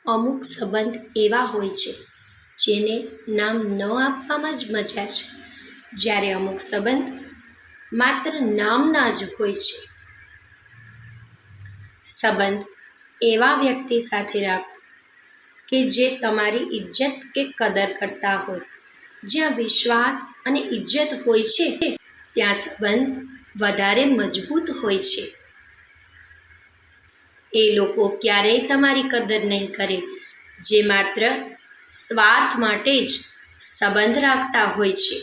અમુક સંબંધ એવા હોય છે જેને નામ ન આપવામાં જ મજા છે, જ્યારે અમુક સંબંધ માત્ર નામના જ હોય છે. સંબંધ એવા વ્યક્તિ સાથે રાખો કે જે તમારી ઇજ્જત કે કદર કરતા હોય. જ્યાં વિશ્વાસ અને ઇજ્જત હોય છે ત્યાં સંબંધ વધારે મજબૂત હોય છે. એ લોકો ક્યારેય તમારી કદર નહીં કરે જે માત્ર સ્વાર્થ માટે જ સંબંધ રાખતા હોય છે.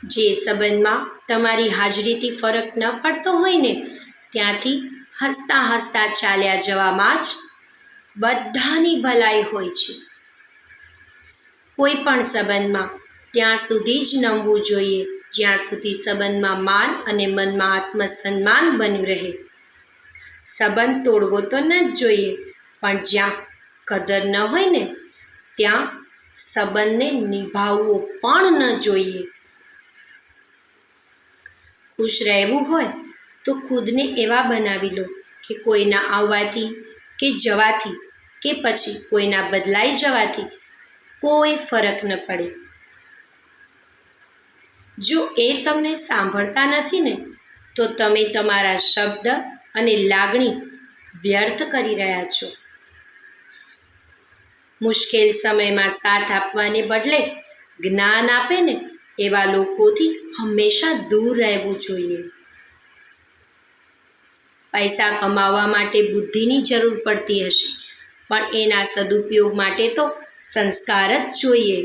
જે સંબંધમાં તમારી હાજરીથી ફરક ન પડતો હોય ને, ત્યાંથી હસતા હસતા ચાલ્યા જવામાં જ બધાની ભલાઈ હોય છે. કોઈ પણ સંબંધમાં ત્યાં સુધી જ નમવું જોઈએ જ્યાં સુધી સંબંધમાં માન અને મનમાં આત્મસન્માન બન્યું રહે. સંબંધ તોડવો તો ન જ જોઈએ, પણ જ્યાં કદર ન હોય ને ત્યાં સંબંધને નિભાવવો પણ ન જોઈએ. ખુશ રહેવું હોય તો ખુદને એવા બનાવી લો કે કોઈના આવવાથી કે જવાથી કે પછી કોઈના બદલાઈ જવાથી કોઈ ફરક ન પડે. જો એ તમને સાંભળતા નથી ને, તો તમે તમારા શબ્દ અને લાગણી વ્યર્થ કરી રહ્યા છો. મુશ્કેલ સમયમાં સાથ આપવાને બદલે જ્ઞાન આપે ને એવા લોકોથી હંમેશા દૂર રહેવું જોઈએ. પૈસા કમાવવા માટે બુદ્ધિની જરૂર પડતી હશે, પણ એના સદુપયોગ માટે તો સંસ્કાર જ જોઈએ.